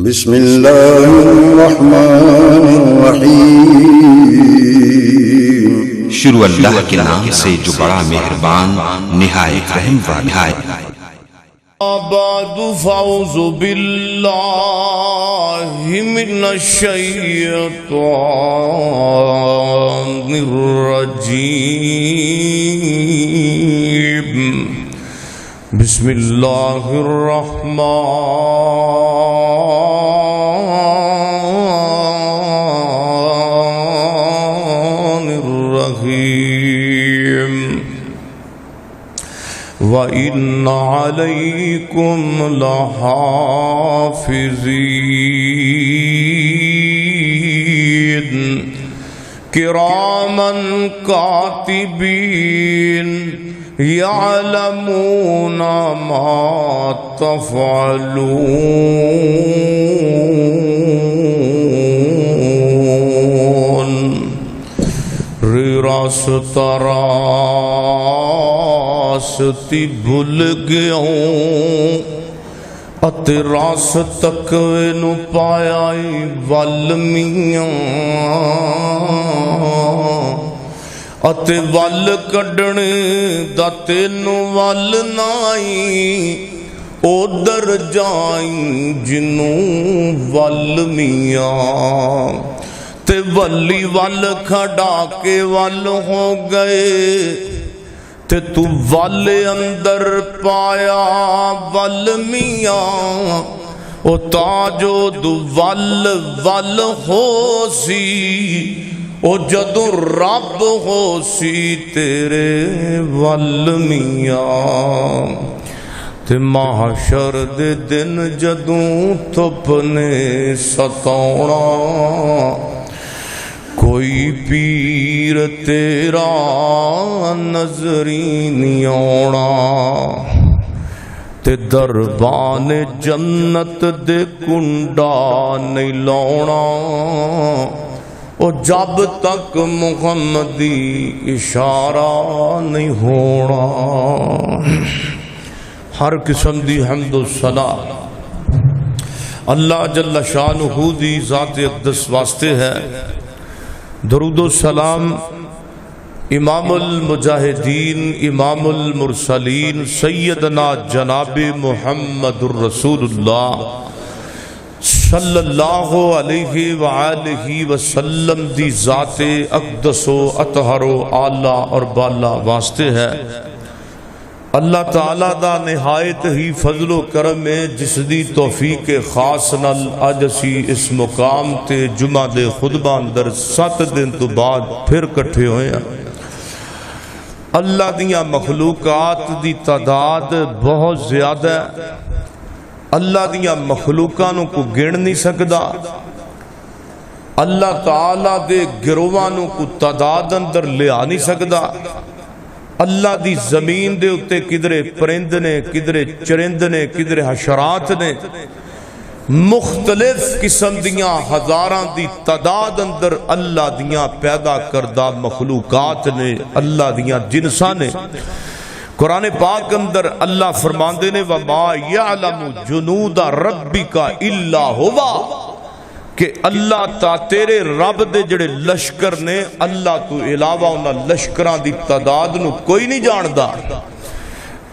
بسم اللہ الرحمن الرحیم۔ شروع اللہ کے نام سے جو بڑا مہربان نہایت رحم والا ہے۔ بعد فاعوذ باللہ من الشیطان الرجیم۔ بسم اللہ الرحمن الرحیم۔ وَإِنَّ عَلَيْكُمْ لَحَافِظِينَ كِرَامًا كَاتِبِينَ يَعْلَمُونَ مَا تَفْعَلُونَ۔ راست راستی بھول گیا اتے راس تکوے نو پایا ول میاں اتے ول کڈنے دا تینو ول نائی ادھر جائیں جنوں ول میاں تے ولی ول کھڑا کے ول ہو گئے تے تو ول اندر پایا ول میاں او تاجو دو ول ہو سی او جدو رب ہو سی تیرے ول میاں تے محشر دے دن جدوں تھپ نے ستونا کوئی پیر تیرا نظری نہیں آنا تے دربان جنت دے کنڈا نہیں لاؤنا او جب تک محمدی اشارہ نہیں ہونا۔ ہر قسم دی حمد و ثنا اللہ جل شانہ دی ذات اقدس واسطے ہے۔ درود و سلام امام المجاہدین امام المرسلین سیدنا جناب محمد الرسول اللہ صلی اللہ علیہ وآلہ وسلم دی ذات اقدس و اطہر و اعلیٰ اور بالا واسطے ہے۔ اللہ تعالیٰ دا نہایت ہی فضل و کرم ہے جس دی توفیق خاص نال اج اسی اس مقام تے جمعہ دے خطبہ اندر 7 دن تو بعد پھر کٹھے ہوئے ہیں۔ اللہ دیاں مخلوقات دی تعداد بہت زیادہ ہے۔ اللہ دیاں مخلوقانوں کو گن نہیں سکدا۔ اللہ تعالیٰ دے گروہانوں کو تعداد اندر لے آ نہیں سکدا۔ اللہ دی زمین دے اتے کدرے پرند نے کدرے چرند نے کدرے حشرات نے مختلف قسم دیاں ہزاراں دی تعداد اندر اللہ دیاں پیدا کردہ مخلوقات نے اللہ دیاں جنساں نے۔ قرآن پاک اندر اللہ فرماندے نے وَمَا يَعْلَمُ جُنُودَ رَبِّكَ إِلَّا هُوَ کہ اللہ تا تیرے رب دے جڑے لشکر نے اللہ تو علاوہ انہاں لشکران دی تعداد نو کوئی نہیں جاندہ۔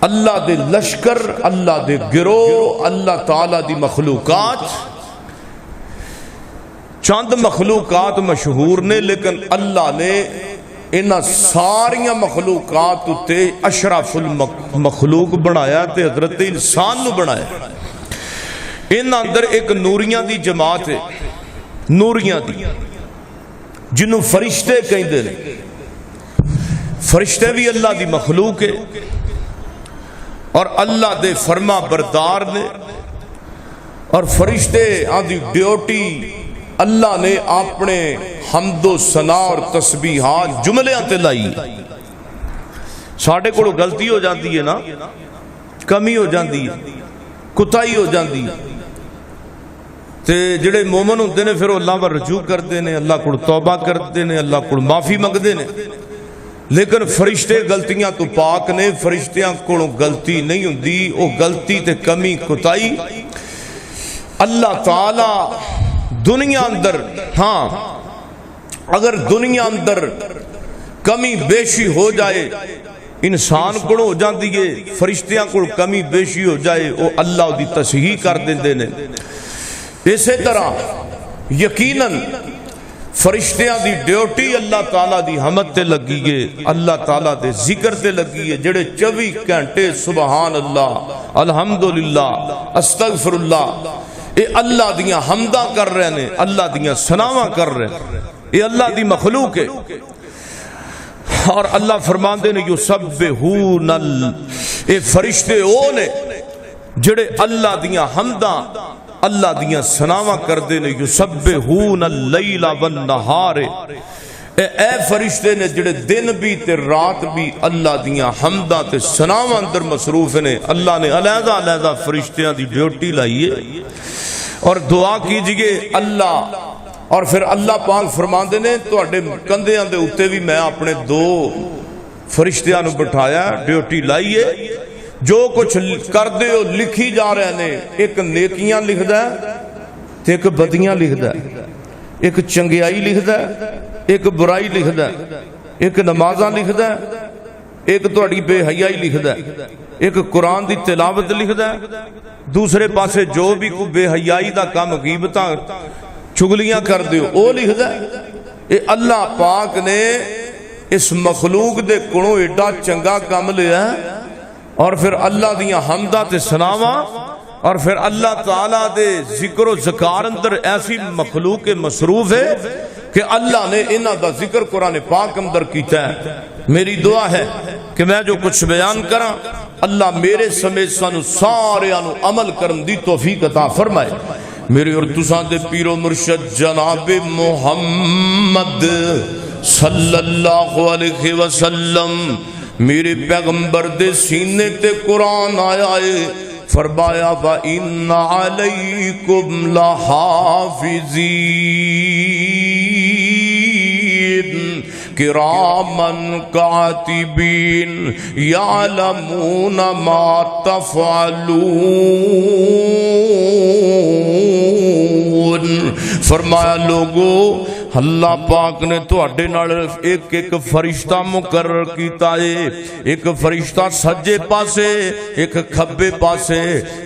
اللہ دے لشکر اللہ دے گروہ اللہ تعالیٰ دی مخلوقات چند مخلوقات مشہور نے لیکن اللہ نے انہاں ساریاں مخلوقات تے اشرف المخلوق بنایا تے حضرت انسان نو بنایا۔ ان اندر ایک نوریاں دی جماعت ہے، نوریاں دی جنہوں فرشتے کہیں دے لیں۔ فرشتے بھی اللہ دی مخلوق ہے اور اللہ دے فرما بردار نے، اور فرشتے آدھی ڈیوٹی اللہ نے اپنے حمد و ثنا اور تسبیحات جملے آتے لائی۔ ساڑھے کو غلطی ہو جاتی ہے نا، کمی ہو جاتی ہے، کتائی ہو جاتی ہے تے جڑے مومن ہوندے نے پھر اللہ پر رجوع کرتے ہیں، اللہ کو توبہ کرتے ہیں، اللہ کو معافی منگتے ہیں۔ لیکن فرشتے غلطیاں تو پاک نے، فرشتیاں کو غلطی نہیں ہوندی، وہ غلطی تے کمی کتائی اللہ تعالی دنیا اندر ہاں اگر دنیا اندر کمی بیشی ہو جائے انسان کو ہو جاتی ہے فرشتیاں کو کمی بیشی ہو جائے وہ اللہ دی تصحیح کر دیندے نے اسی طرح یقیناً فرشتیاں دی ڈیوٹی اللہ تعالیٰ دی حمد تے لگی ہے اللہ تعالیٰ دے ذکر تے لگی ہے جڑے 24 گھنٹے سبحان اللہ الحمدللہ استغفر اللہ اے اللہ دیاں حمدہ کر رہے ہیں اللہ دیاں ثناواں کر رہے ہیں اے اللہ دی مخلوق ہے اور اللہ فرماندے نے یسبحون اے فرشتے او نے جڑے اللہ دیاں حمداں اللہ دیاں ثناواں کردے نے یسبحون اللیل والنہار اے فرشتے نے جڑے دن بھی تے رات بھی اللہ دیاں حمداں تے ثناواں اندر مصروف نے اللہ نے علیحدہ علیحدہ فرشتیاں دی ڈیوٹی لائیے اور دعا کیجئے اللہ اور پھر اللہ پاک فرماندے نے تواڈے کندھیاں دے اوتے بھی میں اپنے 2 فرشتیاں نو بٹھایا ڈیوٹی لائیے جو کچھ کر دے ہو لکھی جا رہے ہیں ایک نیکیاں لکھدا ہے تے ایک بدیاں لکھدا ہے ایک چنگیائی لکھدا ہے ایک برائی لکھدا ہے ایک نمازاں لکھدا ہے ایک تہاڈی بے حیائی لکھدا ہے ایک قرآن دی تلاوت لکھدا ہے دوسرے پاسے جو بھی کوئی بے حیائی دا کام غیبتاں چگلیاں کر دیو او لکھدا ہے اے اللہ پاک نے اس مخلوق دے کونوں ایڈا چنگا کام لیا ہے اور پھر اللہ دیاں حمدہ تے ثناواں اور پھر اللہ تعالیٰ دے ذکر و ذکار اندر ایسی مخلوق مصروف ہے کہ اللہ نے انہاں دا ذکر قرآن پاک اندر کیتا ہے میری دعا ہے کہ میں جو کچھ بیان کراں اللہ میرے سمیت سانو سارے آنو عمل کرن دی توفیق عطا فرمائے میرے اور تساں دے پیر و مرشد جناب محمد صلی اللہ علیہ وسلم میرے پیغمبر دے سینے تے قرآن آیا ہے فرمایا وَإِنَّ عَلَيْكُمْ لَحَافِظِينَ کِرَامًا کَاتِبِينَ يَعْلَمُونَ مَا تَفْعَلُونَ فرمایا لوگو اللہ پاک نے تو اڈے نال ایک ایک فرشتہ مقرر کیتا ہے ایک فرشتہ سجے پاسے ایک کھبے پاسے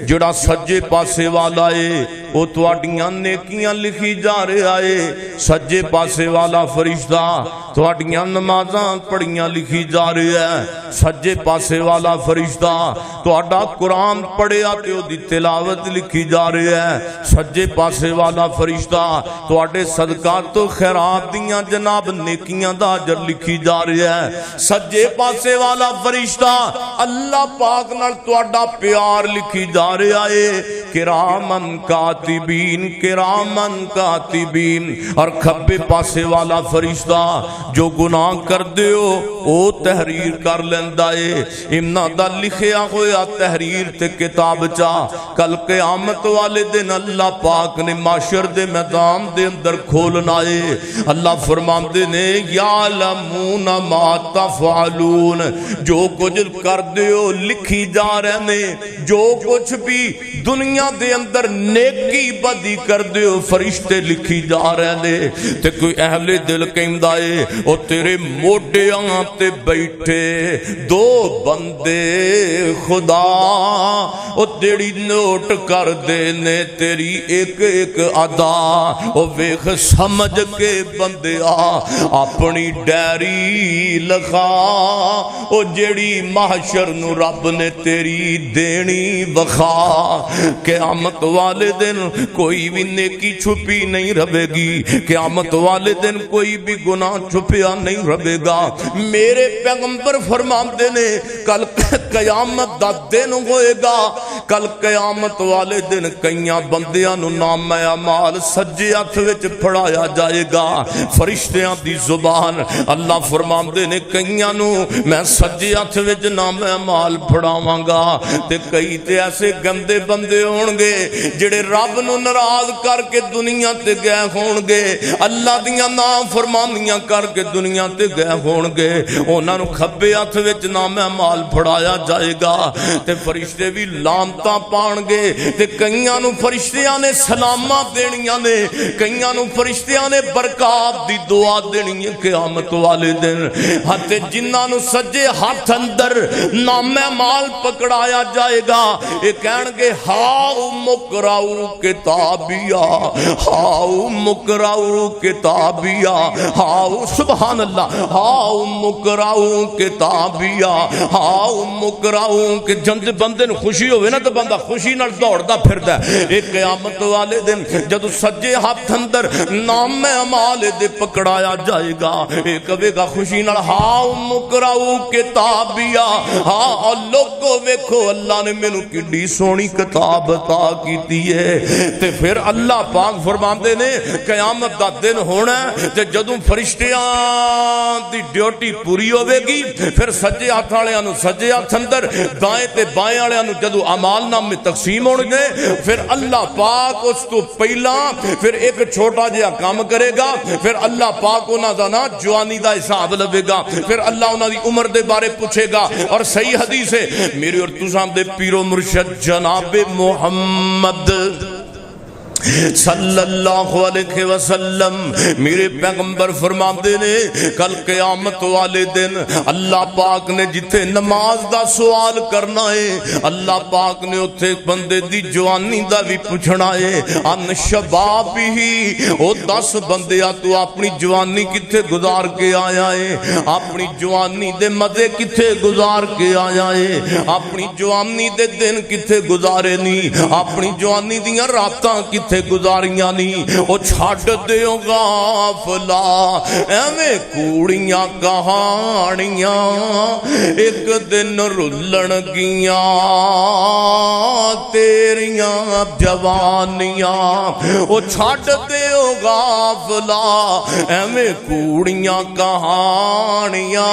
جڑا سجے پاسے والا ہے وہ تو اڈیاں نیکیاں لکھی جا رہا ہے سجے پاسے والا فرشتہ تو اڈیاں نمازاں پڑھیاں لکھی جا رہی ہے سجے پاسے والا فرشتہ تو اڈا قرآن پڑھیا تے او دی تلاوت لکھی جا رہی ہے سجے پاسے والا فرشتہ تو اڈے صدقات تو خیرات دیاں جناب نیکیاں دا اجر لکھی جا رہی ہے سجے پاسے والا فرشتہ اللہ پاک نال تواڈا پیار لکھی جا رہا ہے کرامن کاتبین کرامن کاتبین اور کھبے پاسے والا فرشتہ جو گناہ کر دیو او تحریر کر لیندا ہے امنا دا لکھیا ہویا تحریر تے کتاب چا کل قیامت والے دن اللہ پاک نے معاشر دے میدان دے اندر کھولنا ہے اللہ فرماندے نے یعلمون ما تفعلون جو کچھ کر دیو لکھی جا رہے نے جو کچھ بھی دنیا دے اندر نیکی بدی کر دیو فرشتے لکھی جا رہے نے تے کوئی اہل دل کہندا ہے او تیرے موڈے تے بیٹھے 2 بندے خدا او تیری نوٹ کر دینے تیری ایک ایک ادا او ویخ سمجھ کے بندے اپنی ڈیری لکھا او جیڑی محشر نو رب نے تیری دینی وخا قیامت والے دن کوئی بھی نیکی چھپی نہیں رہے گی قیامت والے دن کوئی بھی گناہ چھپیا نہیں رہے گا میرے پیغمبر فرماندے نے کل قیامت دا دن ہوئے گا کل قیامت والے دن کئیاں بندیاں نو نام اعمال سجے ہاتھ وچ پھڑایا جائے گا فرشتیاں دی زبان اللہ فرماندے نے کئیاں نو میں سجے ہاتھ وچ نام اعمال پھڑاواں گا تے کئی تے ایسے گندے بندے ہون گے جڑے رب نو ناراض کر کے دنیا تے گئے ہون گے اللہ دیاں نام فرمانیاں کر کے دنیا تے گئے ہون گے انہاں نو کھبے ہاتھ وچ نام اعمال پھڑایا جائے گا تے فرشتے بھی لعنت رحمتاں پان گے تے کئیاں نو فرشتیاں نے سلاماں دینیاں نے کئیاں نو فرشتیاں نے برکات دی دعا دینی ہے قیامت والے دن ہتے جنہاں نو سجے ہاتھ اندر نام مال پکڑایا جائے گا یہ کہن گے ہاؤ مقرؤ کتابیا ہاؤ مقرؤ کتابیا ہاؤ سبحان اللہ ہاؤ مقرؤ کتابیا ہاؤ مقرؤ کہ جند بندے نو خوشی ہوئے نا تو بندہ خوشی نال دوڑدا پھردا ہے ایک قیامت والے دن جدو سجے ہاتھ اندر نام اعمال دے پکڑایا جائے گا ایک کہے گا خوشی نال ہاؤ مقرؤ کتابیا ہاں اور لوگو ویکھو اللہ نے مینوں کڈی سونی کتاب عطا کیتی ہے تے پھر اللہ پاک فرماندے نے قیامت دا دن ہونا ہے تے جدوں فرشتیاں دی ڈیوٹی پوری ہوے گی پھر سجے ہاتھ والیاں نو سجے ہاتھ اندر دائیں تے بائیں والیاں نو جدوں اعمال نامے تقسیم ہون گے پھر اللہ پاک اس تو پہلا پھر ایک چھوٹا جہا کام کرے گا پھر اللہ پاک انہاں دا نا جوانی دا حساب لوے گا پھر اللہ انہاں دی عمر دے بارے پوچھے گا اور صحیح حدیث ہے میرے اور تساں دے پیر و مرشد جناب محمد صلی اللہ علیہ وسلم میرے پیغمبر فرماندے نے کل قیامت والے دن اللہ پاک نے جتھے نماز دا سوال کرنا ہے اللہ پاک نے اتھے بندے دی جوانی دا بھی پوچھنا ہے ان شباب ہی او 10 بندیا تو اپنی جوانی کتھے گزار کے آیا ہے اپنی جوانی دے مزے کتھے گزار کے آیا ہے اپنی جوانی دے دن کتھے گزارے نہیں اپنی جوانی دیاں راتاں کتھے گزاریاں نہیں او چھاڑ دیو غافلا ایویں کوڑیاں کہانیاں ایک دن رلن گیاں تیریاں جوانیاں او چھاڑ دیو غافلا ایویں کوڑیاں کہانیاں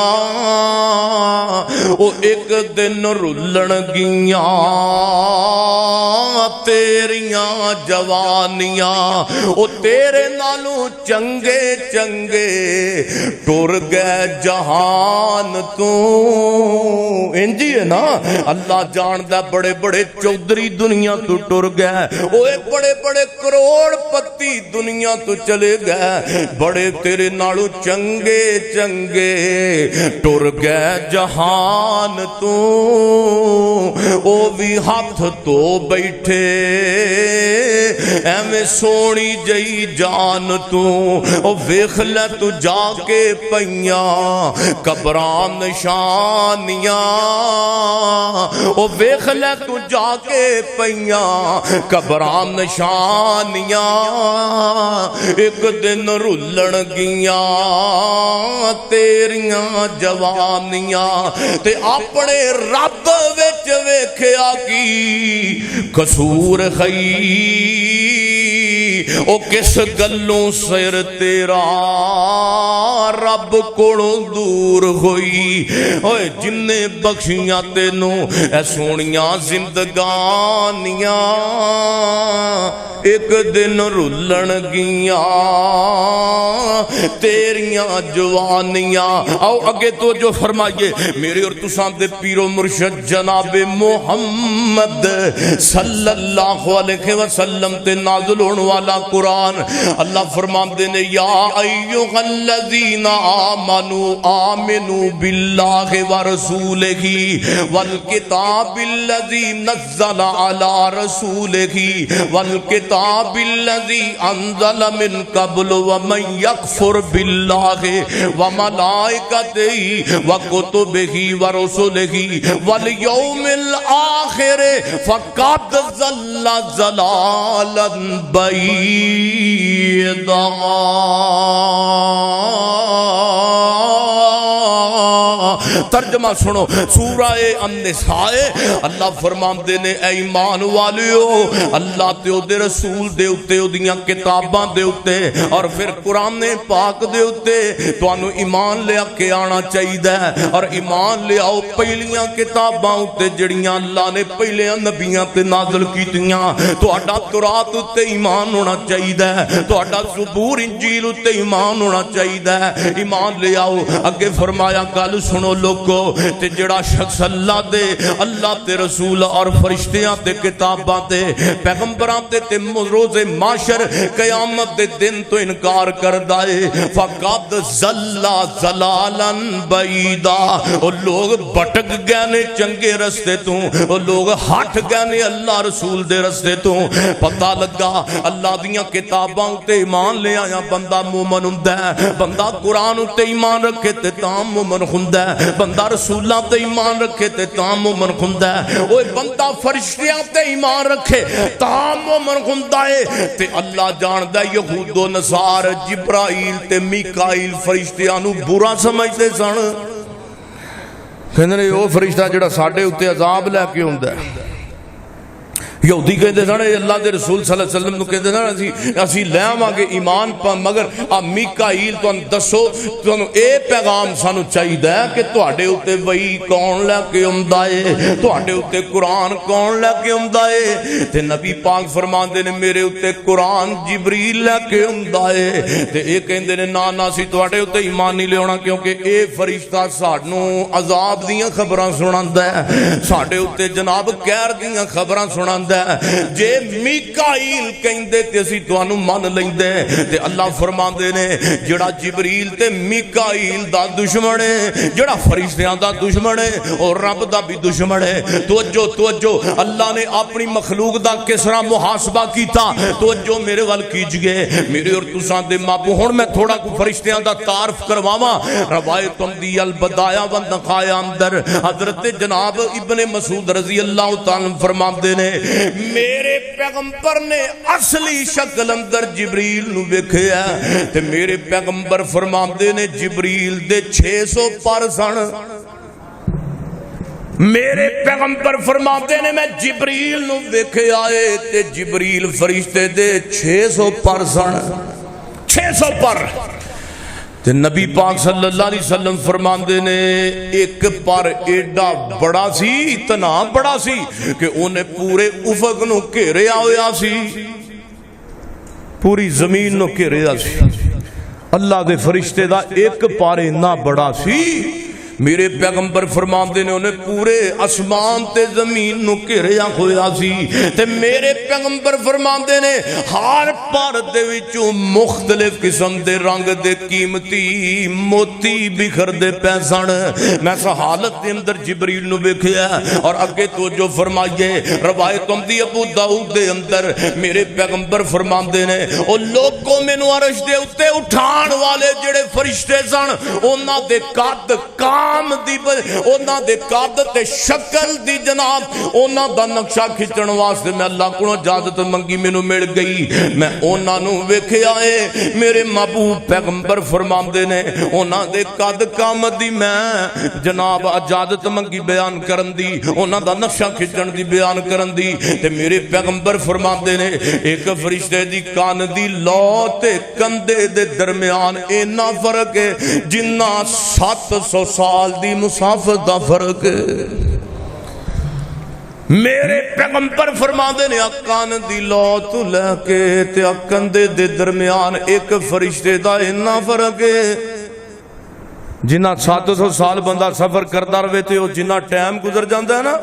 او ایک دن رلن گیاں تیریاں جوانیاں او تیرے نالوں چنگے چنگے ٹر گئے جہان تو انجی ہے نا اللہ جاندہ بڑے بڑے چودھری دنیا تو ٹر گئے اوے بڑے بڑے کروڑ پتی دنیا تو چلے گئے بڑے تیرے نالوں چنگے چنگے ٹر گئے جہان تو او بھی ہاتھ تو بیٹھے ایویں سونی جئی جان تو او ویکھ لے تو جا کے پیاں قبراں نشانیاں او ویکھ لے تو جا کے پیاں قبراں نشانیاں ایک دن رلن گیاں تیریاں جوانیاں تے اپنے رب وچ ویکھیا کی قصور خی او کس گلوں سر تیرا رب کولوں دور ہوئی اوے جن بخشیاں تینوں اے سونیاں زندگانیاں ایک دن رلن گیاں تیریاں جوانیاں آؤ اگے تو جو فرمائیے میرے اور تساں دے پیر و مرشد جناب محمد صلی اللہ علیہ وسلم تے نازل ہونے والا قرآن اللہ فرماندے نے یا ایھا الذین آمنوا آمنوا باللہ ورسولہ والکتاب الذی نزل علی رسولہ والکتاب الذی انزل من قبل ومن یکفر باللہ وملائکتہ وکتبہ ورسلہ والیوم الآخر فقد ضل ضلالا بعیدا ترجمہ سنو سورہ النساء اللہ فرماندے نے اے ایمان والیو اللہ تے او دے رسول دے اتے او دیاں کتاباں دے اتے اور پھر قرآن پاک دے اتے تو انو ایمان لے کے آنا چاہید ہے اور ایمان لے آؤ پہلیاں کتاباں اتے جڑیاں اللہ نے پہلیاں نبیاں تے نازل کیتیاں تو اڈا تورات اتے ایمان ہونا چاہید ہے تو اڈا زبور انجیل اتے ایمان ہونا چاہید ہے ایمان لے آؤ اگے فرمایا گل سنو لوگ لوگو تے جڑا شخص اللہ دے اللہ تے رسول اور فرشتیاں تے کتاباں تے پیغمبراں تے روز معاشر قیامت دے دن تو انکار کردا ہے فقد ضل ضلالا بعیدا او لوگ بھٹک گئے نے چنگے رستے تو او لوگ ہٹ گئے نے اللہ رسول دے رستے تو پتہ لگا اللہ دیاں کتاباں تے ایمان لے آیا بندہ مومن ہوندا ہے بندہ قرآن تے ایمان رکھے تے تاں مومن ہوندا ہے بندہ رسولاں تے ایمان رکھے تے تاں مومن ہوندا ہے اوے بندہ فرشتیاں تے ایمان رکھے تاں مومن ہوندا ہے تے اللہ جاندا ہے یہود و نصار جبرائیل تے میکائیل فرشتیاں نو برا سمجھدے سن کہندے نے او فرشتہ جڑا ساڈے اوتے عذاب لے کے ہوندا ہے یہودی کہتے سن اللہ دے رسول صلی اللہ علیہ وسلم نو کہتے سن اسی لے آواں گے ایمان پا مگر آ میکائیل تانوں دسو تانوں اے پیغام سانو چاہیدا ہے کہ تواڈے اوتے وحی کون لے کے آندا ہے تواڈے اوتے قرآن کون لے کے آندا ہے تے نبی پاک فرماندے نے میرے اوتے قرآن جبریل لے کے آندا ہے تے اے کہندے نے نا نا سی تواڈے اوتے ایمان نہیں لیاونا کیونکہ اے فرشتہ سانوں عذاب دیاں خبراں سناندا ہے ساڈے اوتے جناب قہر دیاں خبراں سناندا جے میکائیل کہندے تے اسی تانوں من لیندے تے اللہ فرماندے نے جڑا جبریل تے میکائیل دا دشمن ہے جڑا فرشتیاں دا دشمن ہے اور رب دا بھی دشمن ہے توجہ اللہ نے اپنی مخلوق دا کس طرح محاسبہ کیتا توجہ میرے ول کیجئے میرے اور تساں دے مابو ہن میں تھوڑا کو فرشتیاں دا تعارف کرواواں روایت دی البدایہ و نقایہ اندر حضرت جناب ابن مسعود رضی اللہ تعالی فرماندے نے میرے پیغمبر نے اصلی شکل اندر جبریل نو ویکھیا تے میرے پیغمبر فرماندے نے جبریل دے 600 پر سن میرے پیغمبر فرماندے نے میں جبریل نو ویکھیا اے تے جبریل فرشتے دے 600 پر سن 600 پر تے نبی پاک صلی اللہ علیہ وسلم فرماندے نے ایک پر ایڈا بڑا سی اتنا بڑا سی کہ انہیں پورے افق نو گھیریا ہویا سی پوری زمین نو گھیریا سی اللہ دے فرشتے دا ایک پر اتنا بڑا سی میرے پیغمبر فرماندے نے انہیں پورے اسمان تے زمین نو گھیریا ہویا سی تے میرے پیغمبر فرماندے نے ہر پر دے وچوں مختلف قسم دے رنگ دے قیمتی موتی بکھر دے پے سن میں اس حالت دے اندر جبریل نو ویکھیا اور اگے توجہ فرمائیے روایت دی ابو داؤد دے اندر میرے پیغمبر فرماندے نے او لوگوں مینوں عرش دے اوتے اٹھان والے جڑے فرشتے سن انہاں دے قد دی اونا دے قد تے شکل دی جناب اونا دا نقشہ کھچن واسطے میں اللہ کو اجازت منگی مینوں مل گئی میں اونا نو ویکھیا اے میرے محبوب پیغمبر فرماندے نے اونا دے قد قامت دی میں جناب اجازت منگی بیان کرن دی اونا دا نقشہ کھچن دی بیان کرن دی تے میرے پیغمبر فرماندے نے ایک فرشتے دی کان دی لو تے کندھے دے درمیان اینا فرق ہے جنہ 700 سال دی مسافت دا فرق ہے میرے پیغمبر فرماندے نے کان دی لو تو لے کے تے کندھے دے درمیان ایک فرشتے دا اتنا فرق ہے جنہ 700 سال بندہ سفر کردا رہے تے او جنہ ٹائم گزر جاندا ہے نا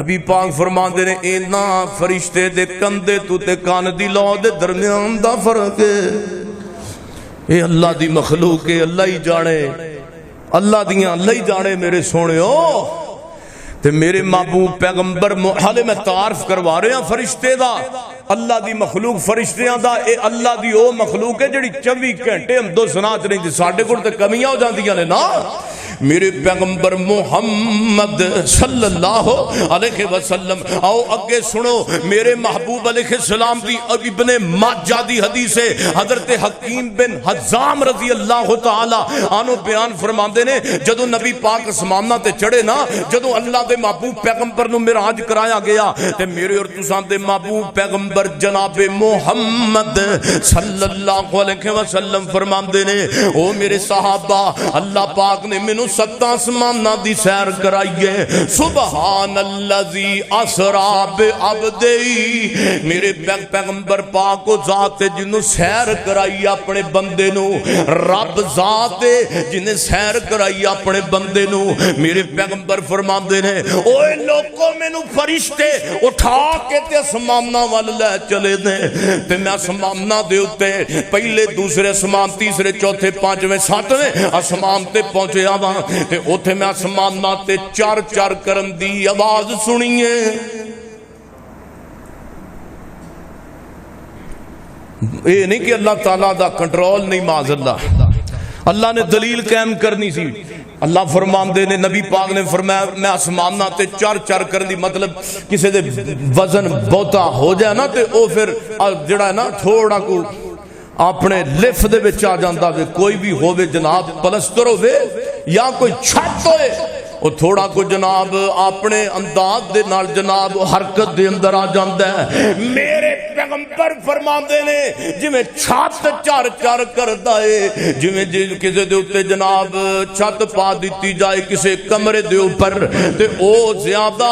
نبی پاک فرماندے نے اینا فرشتے دے کندھے تو تے کان دی لو دے درمیان دا فرق ہے اے اللہ دی مخلوق ہے اللہ ہی جانے اللہ دیاں اللہ ہی جانے میرے سونے ہو تے میرے محبوب پیغمبر حالے میں تعارف کروا رہے ہیں فرشتے دا اللہ دی مخلوق فرشتیاں دا اے اللہ دی او مخلوق ہے جڑی 24 گھنٹے ہم دو سنات نہیں دی ساڑھے کو تے کمیاں ہو جاندیاں نے نا میرے پیغمبر محمد صلی اللہ علیہ وسلم آؤ اگے سنو میرے محبوب علیہ السلام دی ابن ماجہ دی حدیث ہے حضرت حکیم بن حزام رضی اللہ تعالی عنہ بیان فرماندے نے جدو نبی پاک اسمانہ تے چڑھے نا جدو اللہ دے محبوب پیغمبر نو معراج کرایا گیا تے میرے اور تساں دے محبوب پیغمبر جناب محمد صلی اللہ علیہ وسلم فرماندے نے او میرے صحابہ اللہ پاک نے مینوں جنوں 7 آسماناں دی سیر کرائیے سبحان الذی اسرا بعبدی میرے پیغمبر پاک و ذات جنوں سیر کرائی اپنے بندے نو رب ذات جنہیں سیر کرائی اپنے بندے نو میرے پیغمبر فرماندے نے اوے لوگوں مینوں فرشتے اٹھا کے تے آسماناں ول لے چلے نے تے میں آسماناں دے اوتے پہلے دوسرے آسمان تیسرے چوتھے پانچویں ساتویں آسمان تے پہنچیا وا تے اوتھے میں آسماناں تے چار چار کرن دی آواز سنی ہے اے نہیں کہ اللہ تعالیٰ دا کنٹرول نہیں معاذ اللہ نے دلیل قائم کرنی سی اللہ فرماندے نے نبی پاک نے فرمایا میں آسماناں تے چار چار کرن دی مطلب کسی دے وزن بہتا ہو جائے نا تے او پھر جڑا ہے نا تھوڑا کو اپنے لفت دے وچ آ جاندا وے کوئی بھی ہووے جناب پلستر ہووے یا کوئی چھت ہوئے وہ تھوڑا کو جناب اپنے انداز دے نال جناب حرکت دے اندر آ جاندا ہے میرے پیغمبر فرماندے نے جویں چھت چار چار کردا ہے جویں کسے دے اوتے جناب چھت پا دتی جائے کسے کمرے دے اوپر تے او زیادہ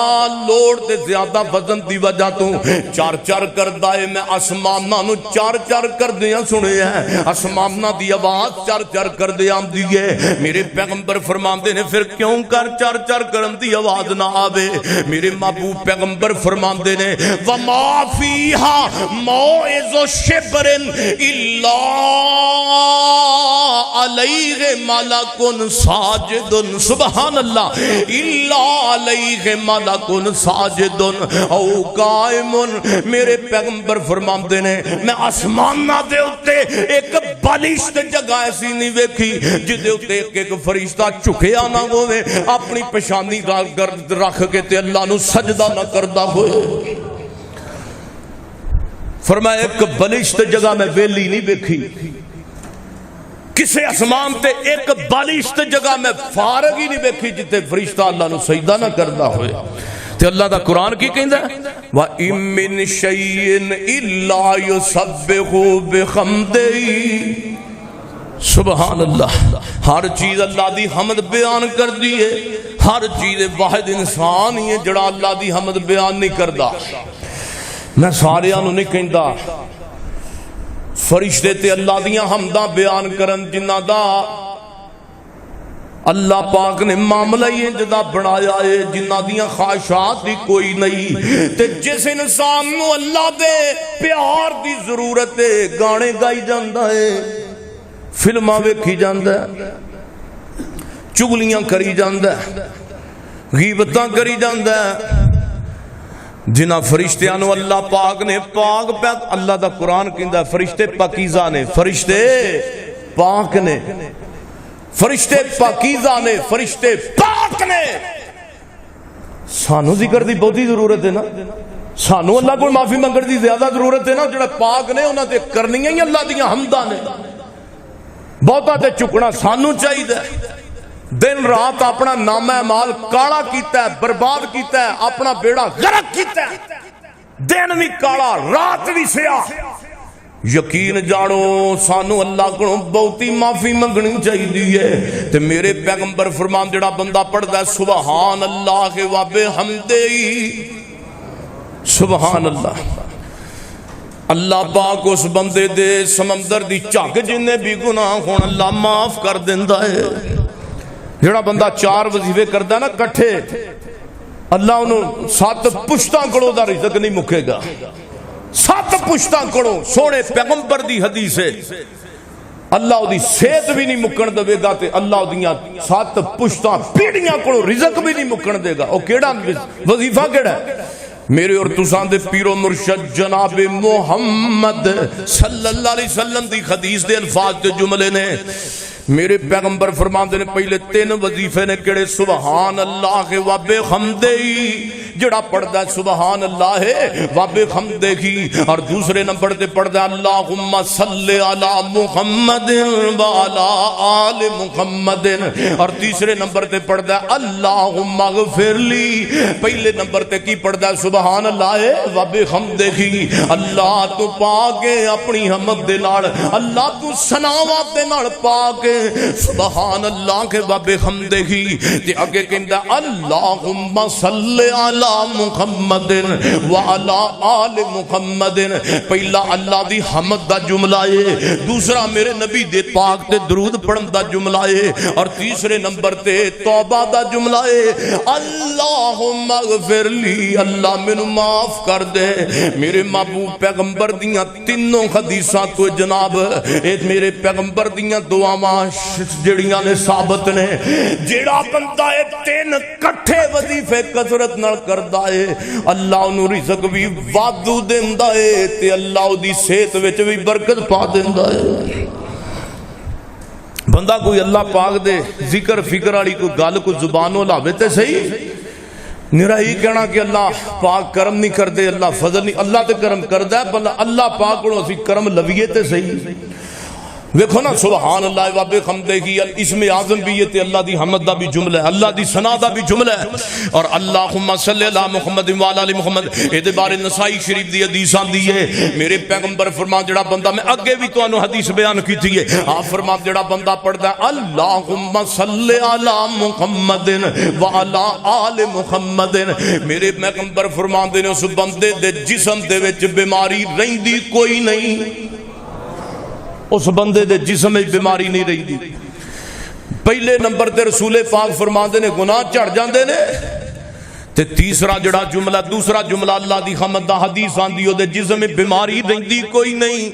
لوڑ تے زیادہ وزن دی وجہ تو چار چار کردا ہے میں آسماناں نو چار چار کردیاں سنے ہیں آسماناں دی آواز چار چار کردے آندی ہے میرے پیغمبر فرماندے نے پھر کیوں کر چار چار کرن دی آواز نہ آوے میرے محبوب پیغمبر فرماندے نے وما فیہا موعظ شبر الا علیہ ملک ساجد سبحان اللہ الا علیہ ملک ساجد او قائم میرے پیغمبر فرماندے نے میں آسماناں دے اوتے ایک بالشت جگہ ایسی نہیں ویکھی جدے اوتے ایک فرشتہ جھکیا نہ ہوئے اپنی پشانی رکھ کے تے اللہ نو سجدہ نہ کردا ہوئے فرمایا ایک بالشت جگہ میں ویلی نہیں بیکھی کسے اسمان تے ایک بالشت جگہ میں فارغ ہی نہیں بیکھی جتے فرشتہ اللہ نو سجدہ نہ کردا ہوئے تے اللہ دا قرآن کی کہندا ہے وَإِن مِّن شَيْءٍ إِلَّا يُسَبِّحُ بِحَمْدِهِ سبحان اللہ ہر چیز اللہ دی حمد بیان کر دیئے ہر چیز واحد انسان ہی ہے جڑا اللہ دی حمد بیان نہیں کردا میں سارے آنو نہیں کہندا فرشتے تے اللہ دیاں حمداں بیان کرن جنہ دا اللہ پاک نے معاملہ یہ جدا بنایا ہے جنہ دیاں خواہشات دی کوئی نہیں تے جس انسان نو اللہ دے پیار دی ضرورت ہے گانے گائی جاندہ ہے فلماں ویکھی جاندہ ہے چگلیاں کری جاندہ ہے غیبتاں کری جاندہ ہے جنہ فرشتیانو اللہ پاک نے پاک پاک اللہ دا قرآن کہندا فرشتے پاکیزہ نے فرشتے پاک نے فرشتے پاکیزہ نے فرشتے پاک نے سانو ذکر دی بہت ہی ضرورت ہے نا سانو اللہ کو معافی منگڑ دی زیادہ ضرورت ہے نا جڑا پاک نے انہاں تے کرنیاں ہی اللہ دیاں حمداں نے بہتا تے چکنا سانو چاہیے دن رات اپنا نامہ مال کالا کیتا ہے برباد کیتا ہے اپنا بیڑا غرق کیتا ہے دن بھی کالا رات بھی سیاہ یقین جانو سانو اللہ کو بہتی معافی منگنی چاہیے تے میرے پیغمبر فرمان جڑا بندہ پڑھتا ہے سبحان اللہ و بحمدہ سبحان اللہ اللہ پاک اس بندے دے سمندر دی جھگ جنہیں بھی گناہ ہون اللہ معاف کر دیندا ہے جڑا بندہ 4 وظیفے کردا نا کٹھے اللہ انہوں 7 پشتاں کڑوں دا رزق نہیں مکے گا 7 پشتاں کڑوں سونے پیغمبر دی حدیث ہے اللہ دی صحت بھی نہیں مکن دے گا تے اللہ دیاں 7 پشتاں پیڑیاں کڑوں رزق بھی نہیں مکن دے گا او کیڑا وظیفہ کیڑا ہے میرے اور تساں دے پیر و مرشد جناب محمد صلی اللہ علیہ وسلم دی حدیث دے الفاظ دے جملے نے میرے پیغمبر فرماندے نے پہلے 3 وظیفے نے کڑے سبحان اللہ و بحمدہ جڑا پڑھدا ہے سبحان اللہ ہے وب حمدہ کی، اور دوسرے نمبر تے پڑھدا ہے اللہم صلی علی محمد وعلی آل محمد، اور تیسرے نمبر تے پڑھدا ہے اللہم اغفر لی۔ پہلے نمبر تے کی پڑھدا ہے سبحان اللہ ہے وب حمدہ کی، اللہ تو پاک ہے اپنی حمد دے نال، اللہ تو ثناوات دے نال پاک ہے سبحان اللہ کے وب حمدہ کی۔ تے اگے کہندا اللہم صلی علی محمد وعلی آل محمد، پہلا اللہ دی حمد دا جملہ ہے، دوسرا میرے نبی دے پاک تے درود پڑھن دا جملہ ہے، اور تیسرے نمبر تے توبہ دا جملہ ہے اللہم اغفر لی، اللہ مینوں معاف کر دے۔ میرے محبوب پیغمبر دیاں تینوں حدیثاں تو جناب میرے پیغمبر دیاں دعاواں جڑیاں نے ثابت نے، جیڑا بندہ ہے تین کٹھے وظیفے کثرت نال کردا ہے اللہ انہوں رزق بھی وادو دیندا ہے تے اللہ دی صحت وچ بھی برکت پا دیندا ہے۔ بندہ کوئی اللہ پاک دے ذکر فکر والی کوئی گل کو زبانوں لاوے تے صحیح، نرا ہی کہنا کہ اللہ پاک کرم نہیں کردے، اللہ فضل نہیں، اللہ تے کرم کردا ہے، بل اللہ پاک کو اسی کرم لویے تے صحیح۔ ویکھو نا سبحان اللہ وب حمدہ کی اسم اعظم بھی ہے تے اللہ دی حمد دا بھی جملہ ہے، اللہ دی ثنا دا بھی جملہ ہے، اور اللہم صلی علی محمد وعلی آل محمد اے دے بارے نسائی شریف دی حدیث آندی ہے، میرے پیغمبر فرما جڑا بندہ، میں اگے بھی تانوں حدیث بیان کیتی ہے، آپ فرما جڑا بندہ پڑھدا ہے اللہم صلی علی محمد وعلی آل محمد، میرے پیغمبر فرماندے نے اس بندے دے جسم دے وچ بیماری رہندی کوئی نہیں، اس بندے دے جسم میں بیماری نہیں رہی دی۔ پہلے نمبر تے رسول پاک فرماندے نے گناہ چڑھ جاندے نے، تے تیسرا جڑا جملہ دوسرا جملہ اللہ دی حمد دا حدیث آندی او دے جسم میں بیماری رہندی کوئی نہیں،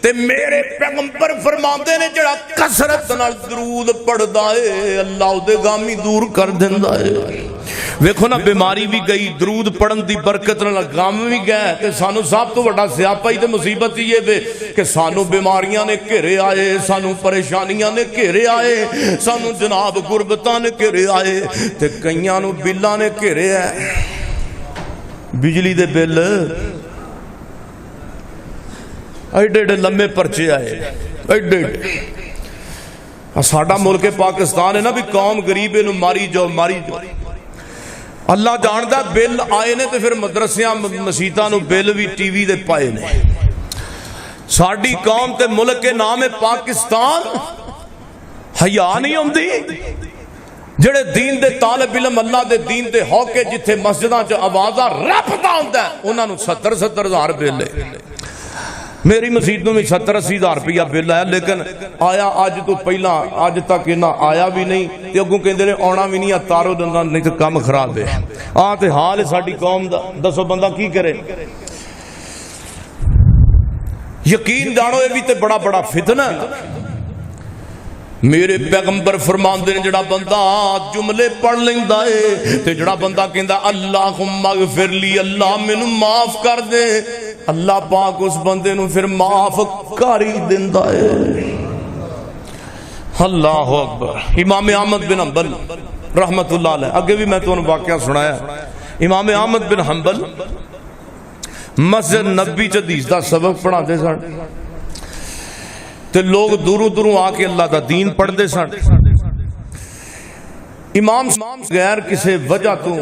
تے میرے پیغمبر فرماندے نے جڑا کثرت نال درود پڑھدا ہے اللہ دے غامی دور کر دیندا ہے۔ ویکھو نا بیماری بھی گئی، درود پڑھن دی برکت نال غم بھی گئے، تے سانو سب تو بڑا سیاپا ہی تے مصیبت یہ وے کہ سانو بیماریاں نے گھیرے آئے، سانو پریشانیاں نے گھیرے آئے، سانو جناب غربتاں نے گھیرے آئے، تے کئیاں نو بلاں نے گھیرے آئے، بجلی دے بل ایڈے ایڈے لمبے پرچے آئے، ایڈے ایڈے۔ ساڈا ملک پاکستان ہے نا بھی قوم غریب نو ماری جاؤ ماری جاؤ، اللہ جاندا بل آئے نے تے پھر مدرسیاں مسیتاں نو بل بھی ٹی وی دے پائے نے۔ ساڈی قوم تے ملک کے نام ہے پاکستان، حیا نہیں ہوندی؟ جڑے دین دے طالب علم اللہ دے دین دے ہوکے جتھے مسجداں چ آوازاں رپدا ہوندا ہے انہاں نو 70-70 ہزار بل ہے۔ میری مسجد میں 70-80 ہزار روپیہ بل آیا، لیکن آیا اج تو پہلا اج تک انہاں آیا بھی نہیں، تے اگوں کہندے نے آنا بھی نہیں، تارو دندا نہیں تے کام خراب ہے۔ تے حال ہے ساڈی قوم دا، دسو بندہ کی کرے؟ یقین جانو یہ بھی تے بڑا بڑا فتنہ ہے۔ میرے پیغمبر فرماندے نے جڑا بندہ جملے پڑھ لیندا ہے تے جڑا بندہ کہندا اللہم اغفر لی، اللہ مینوں معاف کر دے، اللہ پاک اس بندے نو پھر معاف کر ہی دیندا ہے۔ اللہ اکبر۔ امام احمد بن حنبل رحمت اللہ علیہ، اگے بھی میں تو واقعہ سنایا، امام احمد بن حنبل مسجد نبی چ حدیث دا سبق پڑھاتے سن، تے لوگ دوروں دوروں آ کے اللہ دا دین پڑھتے سن۔ امام غیر کسی وجہ تو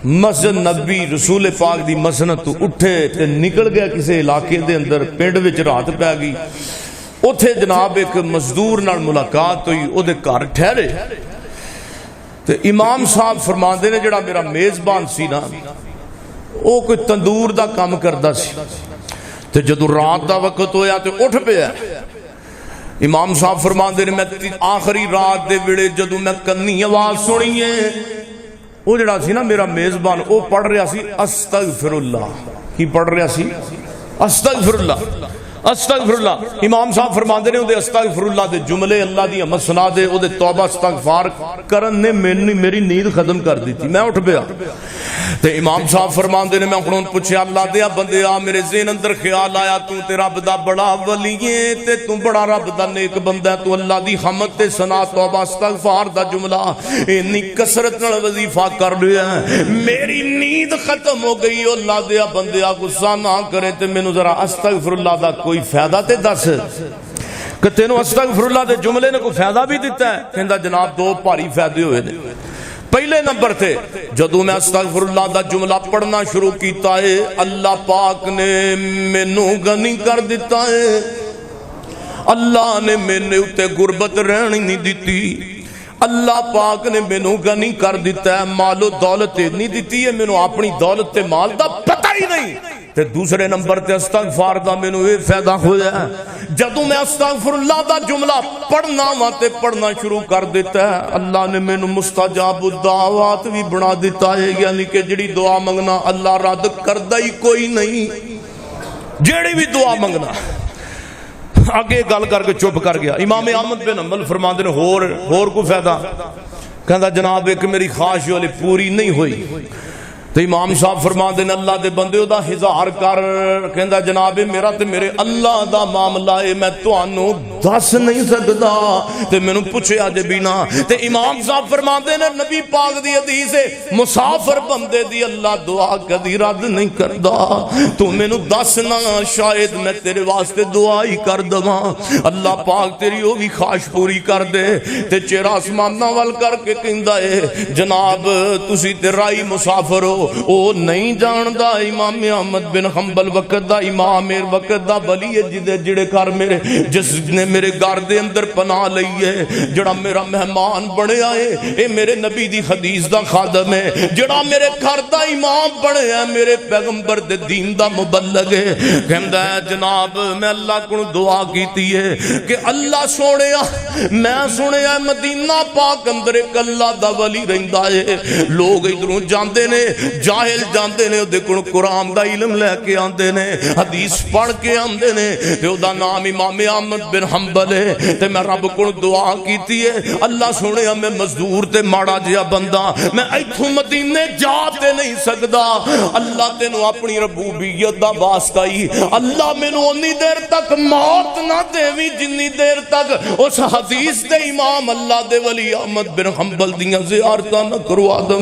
مسجد نبی رسول پاک دی مسند تو اٹھے تے نکل گیا کسی علاقے دے اندر، پنڈ وچ رات پی گئی، اتھے جناب ایک مزدور نال ملاقات ہوئی، او دے گھر ٹھہرے تے امام صاحب فرماندے نے جڑا میرا میزبان سی نا او کوئی تندور دا کام کردا سی، تے جدوں رات دا وقت ہویا تے اٹھ پیا۔ امام صاحب فرماندے نے میں آخری رات دے ویلے جدوں میں کنی آواز سنی ہے، وہ جڑا سی نا میرا میزبان وہ پڑھ رہا سی استغفر اللہ۔ کی پڑھ رہا سی؟ استغفر اللہ، استغفر اللہ۔ امام صاحب فرماندے نے استغفر اللہ دے جملے اللہ دی حمد سنا دے، او دے توبہ استغفار کرن نے میری نیند ختم کر دی تھی، میں اٹھ پیا۔ تے امام صاحب فرماندے نے میں ہن پوچھیا اللہ دیا بندیا میرے ذہن اندر خیال آیا تو تے رب دا بڑا ولی ہے تے تو بڑا رب دا نیک بندہ ہے، تو اللہ دی حمد تے ثنا توبہ استغفار دا جملہ اتنی کثرت نال وظیفہ کر رہا ہے، میری نیند نیند ختم ہو گئی اللہ دیا بندیا غصہ نہ کرے تے مینوں ذرا استغفر اللہ دا کوئی فائدہ تے دس کہ تینوں استغفر اللہ دے جملے نے کوئی فائدہ بھی دیتا ہے؟ کہندا جناب دو بھاری فائدے ہوئے نے۔ پہلے نمبر تے جدوں میں استغفر اللہ دا جملہ پڑھنا شروع کیتا ہے اللہ پاک نے مینوں غنی کر دیتا ہے، اللہ نے میرے اتے غربت رہنی نہیں دیتی، اللہ پاک نے مینوں غنی کر دیتا ہے، مال و دولت نہیں دیتی ہے، مینوں اپنی دولت تے مال دا پتہ ہی نہیں۔ تے دوسرے نمبر تے استغفار دا مینوں یہ فائدہ ہویا ہے جدوں میں استغفر اللہ دا جملہ پڑھنا وا تے پڑھنا شروع کر دیتا ہے اللہ نے مینوں مستجاب الدعوات بھی بنا دیتا ہے، یعنی کہ جڑی دعا منگنا اللہ رد کردا ہی کوئی نہیں، جڑی بھی دعا منگنا۔ آگے گل کر کے چپ کر گیا۔ امام احمد بن حنبل فرماندے نے ہور کو فائدہ، کہندا جناب ایک میری خواہش والی پوری نہیں ہوئی، تو امام صاحب فرماندے نے اللہ دے بندے دا ہزار کر، کہندا جناب میرا تے میرے اللہ دا معاملہ ہے میں تانوں دس نہیں سکدا، تے مینوں پوچھیا جے بھی نہ، تے امام صاحب فرماندے نے نبی پاک دی حدیث ہے مسافر بندے دی اللہ دعا کدی رد نہیں کردا، تو مینوں دس نہ شاید میں تیرے واسطے دعا ہی کر دواں، اللہ پاک تیری او بھی خواہش پوری کر دے۔ تے چہرہ آسماناں ول کر کے کہندا ہے جناب تسی تے رائی مسافر ہو، او نہیں جاندا امام احمد بن حنبل وقت دا امام وقت دا ولی ہے جڑے گھر میرے جس نے میرے گھر دے اندر پناہ لئی ہے، جڑا میرا مہمان بنیا ہے اے میرے نبی دی حدیث دا خادم ہے، جڑا میرے گھر دا امام بنیا ہے میرے پیغمبر دے دین دا مبلغ ہے۔ کہندا ہے جناب میں اللہ کو دعا کیتی ہے کہ اللہ سونیا میں سنیا مدینہ پاک اندر ایک اللہ دا ولی رہندا ہے، لوگ ادھروں جاندے نے جاہل جاندے نے دے کول قرآن دا علم لے کے آندے نے حدیث پڑھ کے آندے نے تے او دا نام امام احمد بن حنبل ہے، تے میں رب کول دعا کیتی ہے اللہ سنیا میں مزدور تے ماڑا جیا بندہ میں ایتھوں مدینے جا تے نہیں سکدا، اللہ تینوں اپنی ربوبیت دا واسطہ ہی اللہ مینوں اونی دیر تک موت نہ دیویں جنی دیر تک اس حدیث دے امام اللہ دے ولی احمد بن حنبل دیاں زیارتاں نہ کروا دے۔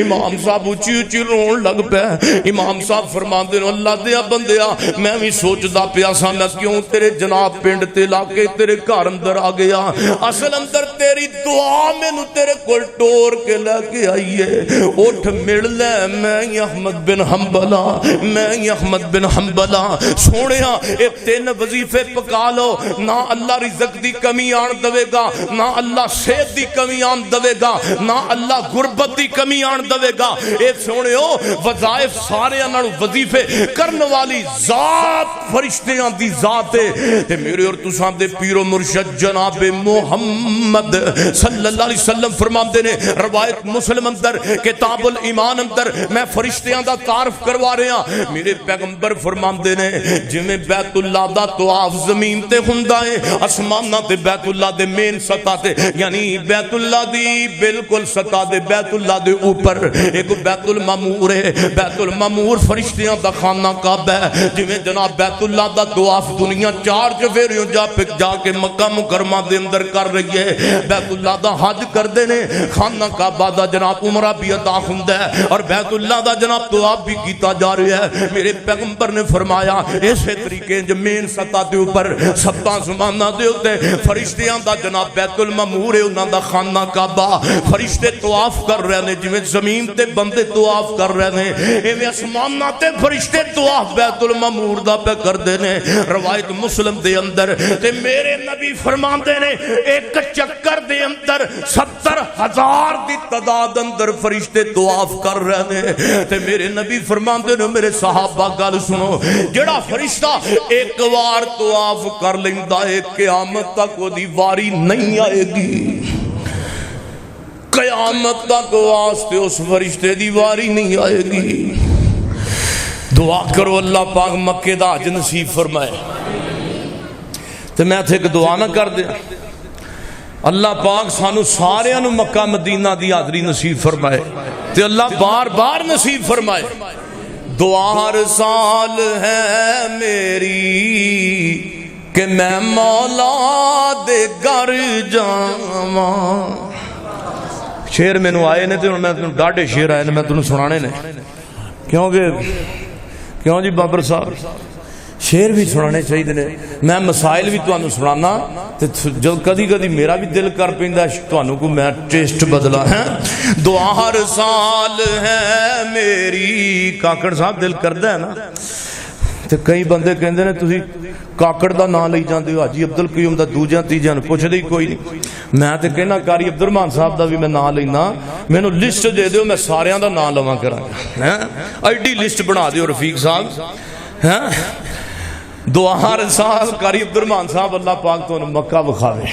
امام صاحب اچھی اچھی رون لگ پہ، امام صاحب فرماندے نے اللہ دیا بندیا میں بھی سوچدا پیا سا میں کیوں تیرے جناب پنڈ تے لا کے تیرے گھر اندر آ گیا، اصل اندر تیری دعا مینوں تیرے کول ٹور کے لے کے آئی ہے، اٹھ مل لے میں احمد بن حنبل میں احمد بن حنبل سونیا اے تین وظیفے پکا لو، نہ اللہ رزق دی کمی آن دے گا، نہ اللہ صحت دی کمی آن دے گا، نہ اللہ غربت دی کمی آن دے گا، اے سونے ہو وظائف سارے انہوں وظیفے کرن والی ذات فرشتیاں دی ذات ہے، تے میرے اور تساں دے پیر و مرشد جناب محمد صلی اللہ علیہ وسلم فرماندے نے روایت مسلم اندر کتاب الایمان اندر میں فرشتیاں دا تعارف کروا رہا، میرے پیغمبر فرماندے نے جویں بیت اللہ دا طواف زمین تے ہوندا ہے آسماناں تے بیت اللہ دے مین سطح تے یعنی بیت اللہ دی بالکل سطح دے بیت اللہ دے اوپر ایک بیت المامور ہے، بیت المامور فرشتیاں دا خانہ کعبہ ہے، جویں جناب بیت اللہ دا طواف دنیا چار چفیریوں جا کے مکہ مکرمہ دے اندر کر رہی ہے، بیت اللہ دا حج کردے نے، خانہ کعبہ دا جناب عمرہ بھی ادا ہوندا ہے اور بیت اللہ دا جناب طواف بھی کیتا جا رہا ہے۔ میرے پیغمبر نے فرمایا اسی طریقے زمین سطح دے اوپر سباں زمانہ دے اوتے فرشتیاں دا جناب بیت المامور ہے، انہاں دا خانہ کعبہ فرشتے طواف کر رہے نے، جویں زمین تے بندے طواف کر رہے ہیں ایویں آسماناں تے فرشتے طواف بیت المامور دا پہ کردے نے۔ روایت مسلم دے اندر تے میرے نبی فرماندے نے ایک چکر دے اندر 70,000 دی تعداد اندر فرشتے طواف کر رہے ہیں، تے میرے نبی فرماندے نے میرے صحابہ گل سنو جڑا فرشتہ ایک وار طواف کر لیندا ہے قیامت تک وہ دی واری نہیں آئے گی، قیامت تک واسطے اس فرشتے دی واری نہیں آئے گی۔ دعا کرو اللہ پاک مکے دا حج نصیب فرمائے، تو میں تھے کہ دعا نہ کر دے اللہ پاک سانو سارے انو مکہ مدینہ دی حاضری نصیب فرمائے، تو اللہ بار بار نصیب فرمائے۔ دعا ہر سال ہے میری کہ میں مولا دے گھر جاواں۔ شیر میں نو آئے نے تو میں ڈاڑے شیر آئے نے میں تنوں سنانے نے۔ کیوں جی بابر صاحب شیر بھی سنانے چاہیے نے میں مسائل بھی تمہیں سنانا جو کدی کدی میرا بھی دل کر پیندا تمہیں کو میں ٹیسٹ بدلا ہے دعا ہر سال ہے میری کاکڑ صاحب دل کردا ہے نا تے کئی بندے کہندے نے تسی کاکڑ دا نام لئی جاندے ہو حاجی عبد القیوم دا دوجیاں تیجیاں پوچھدے ہی کوئی نہیں میں تے کہنا قاری عبد الرحمان صاحب دا بھی میں نام لینا مینوں لسٹ دے دیو میں ساریاں دا نام لواں کراں ہیں ایڈی لسٹ بنا دیو رفیق صاحب ہیں دعا ہر سال قاری عبد الرحمان صاحب اللہ پاک تو مکہ بکھاوے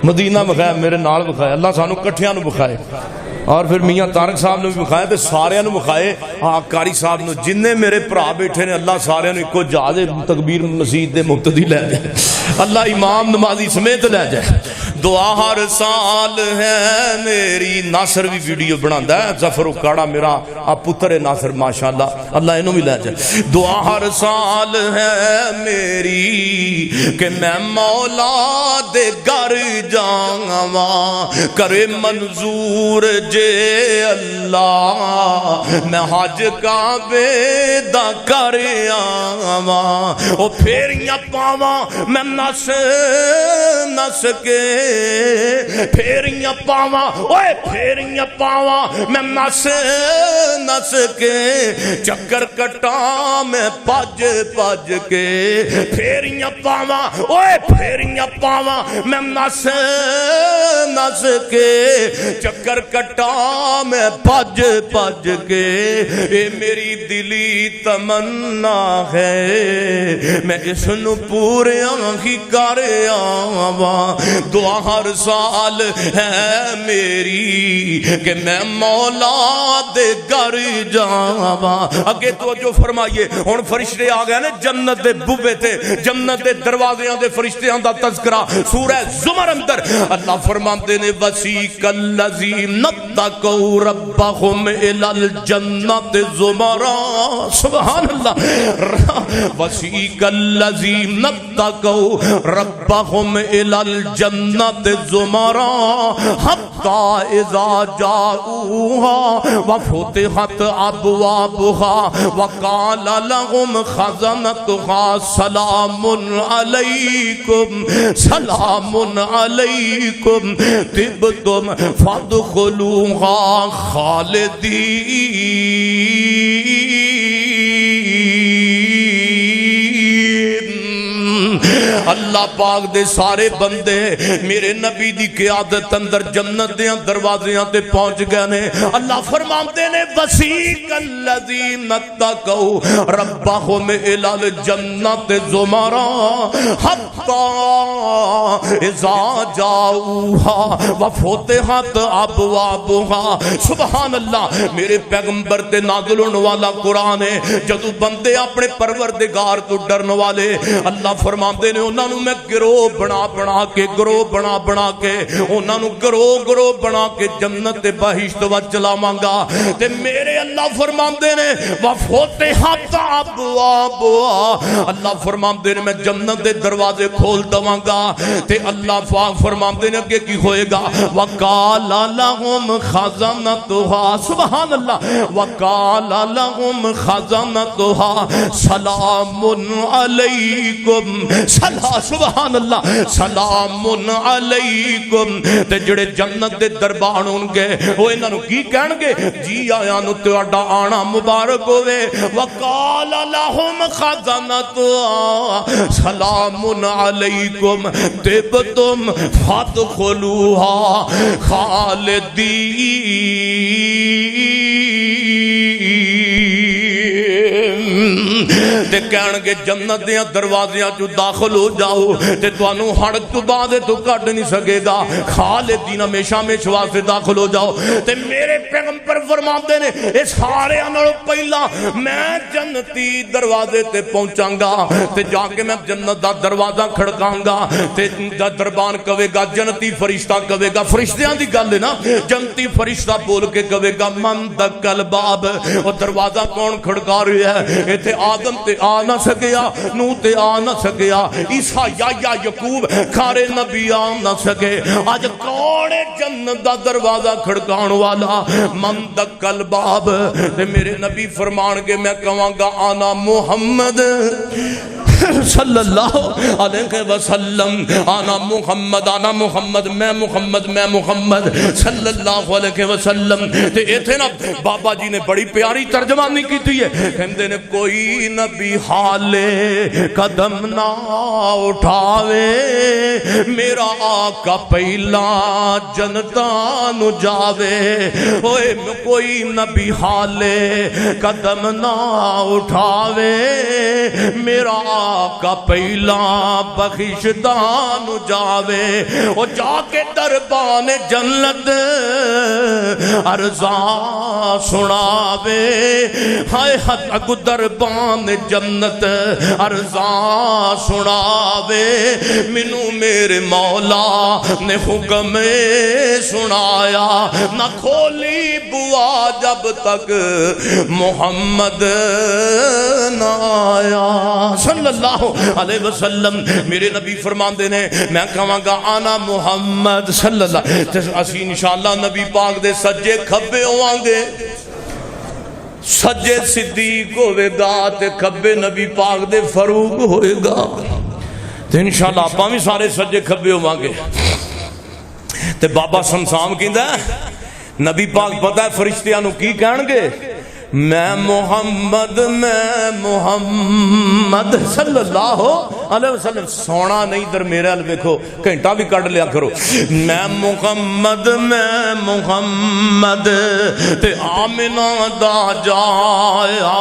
مدینہ بکھایا میرے نال بکھایا اللہ سانو کٹھیاں نو بکھائے اور پھر میاں طارق صاحب نے بھی بکھایا تے سارے نو بکھائے قاری صاحب نو جننے میرے بھرا بیٹھے نے اللہ سارے نو ایکو جہاز تکبیر مسجد دے مقتدی لے جائے اللہ امام نمازی سمیت لے جائے دعا ہر سال ہے میری ناصر بھی ویڈیو بناتا ہے ظفر اکاڑا میرا پتر ہے ناصر ماشاءاللہ اللہ انہوں بھی لے جائے دعا ہر سال ہے میری کہ میں مولا دے گھر جاواں کرے منظور جے اللہ میں حج کعبے دا کر آواں او پھیریاں پاواں میں نس کے پھیریاں پاواں اوے پھیریاں پاواں میں نس کے چکر کٹا میں پج کے پھیریاں پاواں اوے پھیریاں پاواں میں نس کے چکر کٹا میں پج کے اے میری دلی تمنا ہے میں اس نو پورے ہی کر آواں دعا ہر سال ہے میری کہ میں مولا دے گھر جاواں اگے توجہ فرمائیے ہن فرشتے آ گئے نے جنت دے بوبے تے جنت دے دروازیاں دے فرشتیاں دا تذکرہ سورہ زمر اندر اللہ فرماندے نے وسیق الذین اتقوا ربهم الى الجنت زمرا سبحان اللہ وسیق الذین اتقوا ربهم الى الجنت زمرا حتی اذا جاؤوها وفتحت ابوابها وقال لهم خزنتها سلام علیکم سلام علیکم طبتم فادخلوها خالدین اللہ پاک دے سارے بندے میرے نبی دی قیادت اندر جنت دے دروازیاں تے پہنچ گئے نے اللہ فرماندے نے وسیق الذین اتقوا ربهم الى الجنت زمرا حتی اذا جاؤوها وفتحت ابوابها سبحان اللہ میرے پیغمبر تے نازل ہونے والا قرآن ہے جدو بندے اپنے پروردگار تو ڈرن والے اللہ فرماندے نے انہاں نو میں گروہ بنا کے گروہ بنا کے انہاں نو گروہ بنا کے جنت بہشت وچ چلاواں گا تے میرے اللہ فرماندے نے وفتحت ابوابها اللہ فرماندے نے میں جنت دے دروازے کھول دواں گا تے اللہ پاک فرماندے نے کہ کی ہوئے گا وقال لهم خزنتها سبحان اللہ وقال لهم خزنتها سلام علیکم سبحان اللہ سلام علیکم تے جڑے جنت دے دربان ہون گے وہ انہاں نو کی کہن گے جی آیاں نو تہاڈا آنا مبارک ہوے وقال لهم خزنتها سلام علیکم طبتم فادخلوها خالدین تے کہن گے جنت دے دروازیاں چ داخل ہو جاؤ تے تانوں ہڑک تو بعد تو کٹ نہیں سکے گا خالدین ہمیشہ ہمیشہ واسطے داخل ہو جاؤ تے میرے پیغمبر فرماندے نے اے سارے نالوں پہلا میں جنتی دروازے تے پہنچاں گا تے جا کے میں جنت دا دروازہ کھڑکاں گا تے دربان کہے گا جنتی فرشتہ کہے گا فرشتیاں دی گل ہے نا جنتی فرشتہ بول کے کہے گا من دکل باب اور دروازہ کون کھڑکا رہی ہے ایتھے آدم تے آ نہ سکیا، نوح تے آ نہ سکیا، عیسیٰ یا یعقوب کھارے نبی آ نہ سکے، اج کون جنت دا دروازہ کھڑکان والا؟ من دکل باب، تے میرے نبی فرمان کے میں کہاں گا آنا محمد صلی اللہ علیہ وسلم، آنا محمد، آنا محمد، میں محمد، میں محمد صلی اللہ علیہ وسلم۔ تے ایتھے نا بابا جی نے بڑی پیاری ترجمانی کی تھی ہے، کہندے نے کوئی نبی حالے قدم نہ اٹھاوے، میرا آقا پہلا جنتاں نو جاوے، اوے کوئی نبی حالے قدم نہ اٹھاوے، میرا آقا پہلا بخشدان جاوے، او جا کے دربان جنت عرضاں سناوے، ہائے حق دربان جنت عرضاں سناوے، منو میرے مولا نے حکم سنایا، نہ کھولی بوا جب تک محمد نہ آیا صلی اللہ علیہ وسلم۔ میرے نبی فرماندے نے میں کہاں گا آنا محمد صلی اللہ، اسی انشاءاللہ نبی پاک دے سجے کھبے ہوواں گے، سجے صدیق ہوئے گا تے کھبے نبی پاک دے فاروق ہوئے گا، تے انشاءاللہ آپاں بھی سارے سجے کھبے ہوواں گے۔ تے بابا سمسام کہندا ہے نبی پاک پتہ ہے فرشتیاں نو کی کہن گے؟ میں محمد، میں محمد صلی اللہ علیہ وسلم۔ سونا نہیں در میرے حال دیکھو، گھنٹہ بھی کٹ لیا کرو، میں محمد، میں محمد، تے آمنہ دا جایا،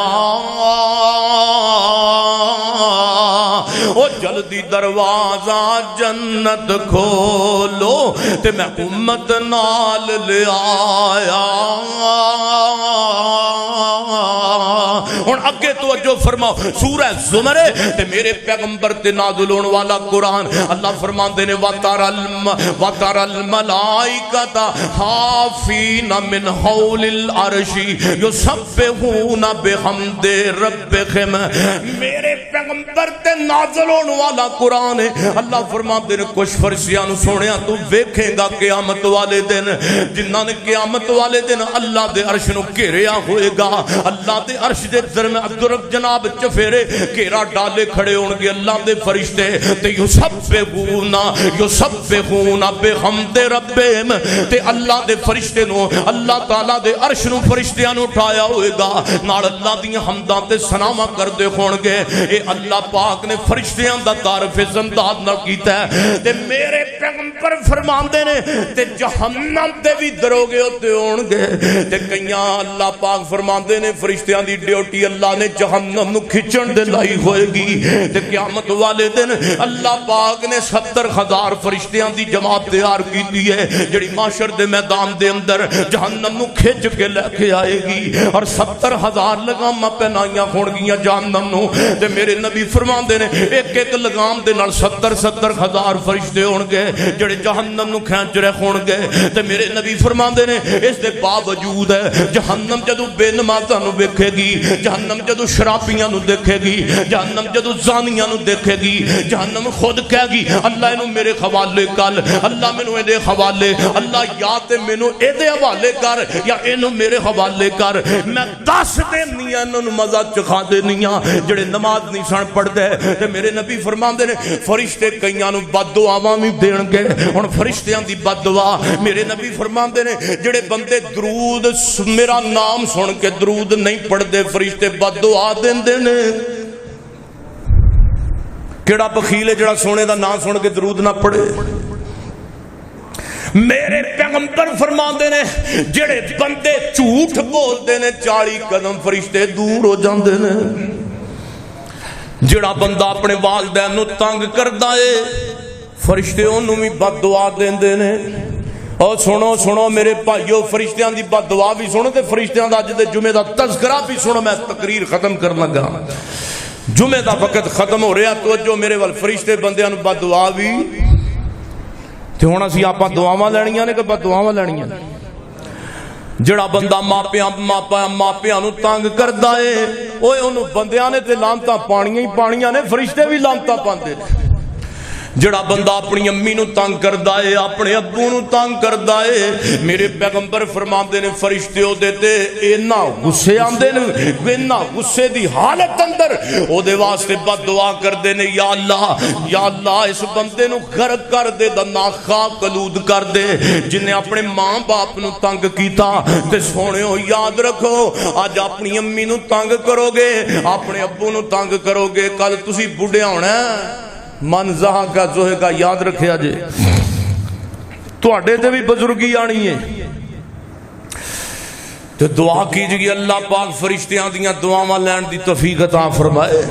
او جلدی دروازہ جنت کھولو، تے میں امت نال لے آیا۔ اور اگے توجہ فرماؤ، سورہ زمر تے میرے پیغمبر تے نازل ہونے والا قرآن، اللہ فرماندے نے وَتَرَى الْمَلَائِكَةَ حَافِينَ مِنْ حَوْلِ الْعَرْشِ يُسَبِّحُونَ بِحَمْدِ رَبِّهِمْ۔ میرے پیغمبر تے نازل ہونے والا قرآن ہے، اللہ فرماندے نے کچھ فرشتیاں نو سونیا تو ویکھے گا قیامت والے دن، جنہاں نے قیامت والے دن اللہ دے عرش نو گھیریا ہوئے گا، اللہ دے عرش دے درمیان عبدالرب جناب چفیرے گھیرا ڈالے کھڑے ہون گے اللہ دے فرشتے، تے یسبحون بحمد ربہم، تے اللہ دے فرشتے نو اللہ تعالیٰ دے عرش نو فرشتیاں نو اٹھایا ہوئے گا، نال اللہ دی حمداں تے ثناواں کردے ہون گے۔ اے اللہ پاک نے فرشتیاں دا تعارف زنداد نہ کیتا ہے، تے میرے پیغمبر فرماندے نے تے جہنم دے بھی دروگے ہوتے ہون گے، تے کئیاں اللہ پاک فرماندے نے فرشتیاں دی ڈیوٹی اللہ نے جہنم نو کھچن دے لائی ہوئے گی، تے قیامت والے دن اللہ پاک نے 70,000 فرشتیاں دی جماعت تیار کی دی ہے، جڑی معاشر دے میدان دے اندر جہنم نو کھچ کے لے کے آئے گی، اور 70,000 لگاماں پہنائیاں ہون گیاں جہنم نو، تے میرے نبی فرماندے نے ایک ایک لگام دے نال 70,000 فرشتے ہون گے جڑے جہنم نو کھینچ رہے ہون گے، تے میرے نبی فرماندے نے اس دے باوجود ہے جہنم جدو بے نمازاں نو ویکھے گی، جہنم جدو شرابیاں نو دیکھے گی، جہنم جدو زانیاں نو دیکھے گی، جہنم خود کہے گی اللہ انہوں میرے حوالے کر، اللہ منو دے حوالے، اللہ یا تے منو دے حوالے کر یا انہوں میرے حوالے کر، میں 10 دینیاں انہوں مزہ چکھا دینیاں جڑے نماز نہیں سن پڑھ دے۔ تے میرے نبی فرماندے نے فرشتے کئیاں نو بد دعاواں بھی دین گے، ہن فرشتیاں دی بد دعا میرے نبی فرماندے نے جڑے بندے درود میرا نام سن کے درود نہیں پڑھ دے فرشتے بد دعا دیندے نے۔ کیڑا بخیل ہے جڑا سونے دا نام سن کے درود نہ پڑھے؟ میرے پیغمبر فرماندے نے جڑے بندے جھوٹ بولدے نے 40 قدم فرشتے دور ہو جاندے نے۔ جڑا بندہ اپنے والدین نو تنگ کردا ہے فرشتے انہوں بھی بد دعا دیندے نے۔ اور سنو میرے بھائیو، فرشتیاں دی بد دعا بھی سنو تے فرشتیاں دا اج دے جمعے دا تذکرہ بھی سنو۔ میں تقریر ختم کرنا گا، جمعے دا وقت ختم ہو رہا، توجہ میرے وال، فرشتے بندیاں نو بد دعا بھی تے ہن اسی آپاں دعاواں لینیاں نے کہ بد دعاواں لینیاں؟ جڑا بندہ ماپیاں نو تنگ کردا ہے اوے اونوں بندیاں نے تے لعنتاں پانیاں ہی پانیاں نے فرشتے بھی لعنتاں پاندے نے جڑا بندہ اپنی امی نو تنگ کردا ہے اپنے ابو نو تنگ کردا ہے میرے پیغمبر فرماندے نے فرشتے او دے تے اینا غصے آندے نے اینا غصے دی حالت اندر او دے واسطے بد دعا کردے نے یا اللہ اس بندے نو غرق کر دے دا خاک آلود کر دے جن نے اپنے ماں باپ نو تنگ کیتا تے سونےو یاد رکھو اج اپنی امی نو تنگ کرو گے اپنے ابو نو تنگ کرو گے کل تسی بڈھے ہونا ہے من زہاں کا زوہے کا یاد رکھے آجے تو اڈے تے بھی بزرگی آنی ہے تو دعا کیجئے اللہ پاک فرشتیاں دیاں دعاواں لین دی توفیق عطا فرمائے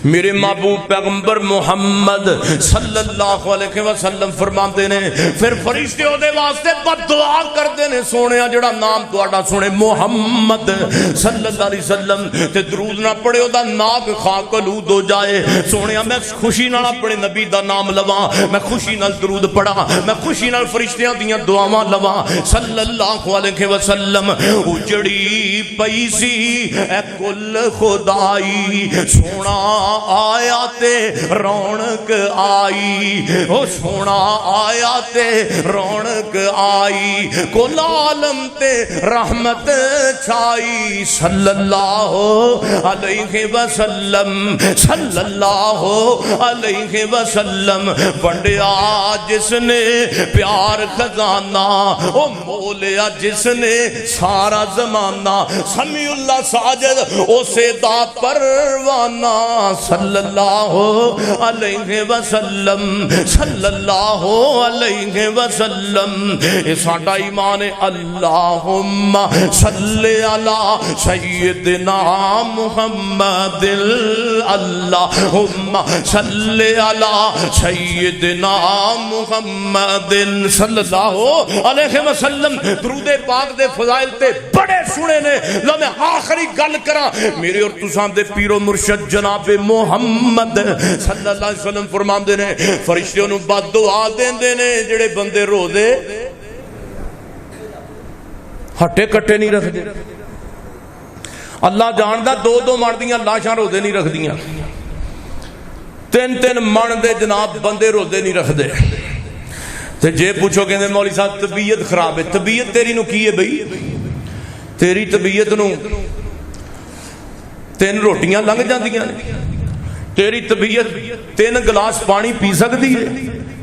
میرے محبوب پیغمبر محمد صلی اللہ علیہ وسلم فرماندے نے پھر فرشتے او دے واسطے بد دعا کردے نے سونیا جڑا نام تہاڈا سنے محمد صلی اللہ علیہ وسلم تے درود نہ پڑھے او دا ناک خاک آلود ہو جائے سونیا میں خوشی نال اپنے نبی دا نام لواں میں خوشی نال درود پڑھاں میں خوشی نال فرشتیاں دیاں دعاواں لواں صلی اللہ علیہ وسلم اجڑی پئی سی اے کل خدائی سونا آیا تے رونق آئی او سونا آیا تے رونق آئی کل عالم تے رحمت چھائی صلی اللہ علیہ وسلم صلی اللہ علیہ وسلم بنڈیا جس نے پیار خزانہ او مولیا جس نے سارا زمانہ سمیع اللہ ساجد او سیدہ پروانہ صلی اللہ علیہ وسلم صلی اللہ علیہ وسلم ساڈا ایمان اللہم صلی علی سیدنا محمد اللہم صلی علی سیدنا محمد صلی اللہ علیہ وسلم درود پاک دے فضائل تے بڑے سنے نے لو میں آخری گل کرا میرے اور تسان دے پیر و مرشد جناب محمد صلی اللہ علیہ وسلم فرماندے نے فرشتوں نو بد دعا دیندے نے جڑے بندے رو دے ہٹے کٹے نہیں رکھ دے اللہ جاندا دو دو مردیاں لاشاں رو دے نہیں رکھ دیاں تین تین من دے جناب بندے رو دے نہیں رکھ دے تے جے پوچھو کہ مولوی صاحب طبیعت خراب ہے طبیعت تیری نو کی ہے بھئی تیری طبیعت نو تین روٹیاں لنگ جاندیاں نے تیری طبیعت تین گلاس پانی پی سکتی ہے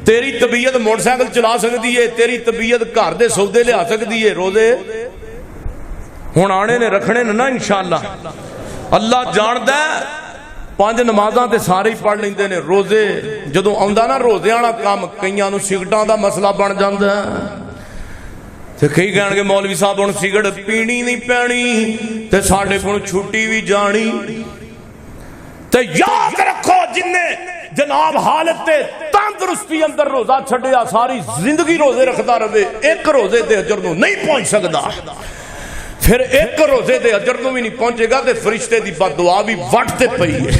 تیری طبیعت موٹر سائیکل چلا سکتی ہے تیری طبیعت گھر دے سودے لے آ سکتی ہے روزے ہن آنے نے رکھنے نا انشاءاللہ اللہ جاندا ہے پانچ نمازاں تے سارے ہی پڑھ لیندے نے روزے جدوں آوندا نا روزے والا کام کئیاں نوں سگرٹاں دا مسئلہ بن جاندا ہے تے کئی کہن گے مولوی صاحب ہن سگرٹ پینی نہیں پینی تے ساڈے کول چھٹی بھی جانی تے یاد رکھو جن نے جناب حالت تے تندرستی اندر روزہ چھڈیا ساری زندگی روزے رکھدا رہے ایک روزے دے اجر نو نہیں پہنچ سکدا پھر ایک روزے دے اجر نو بھی نہیں پہنچے گا تے فرشتے دی بد دعا بھی وٹ تے پئی ہے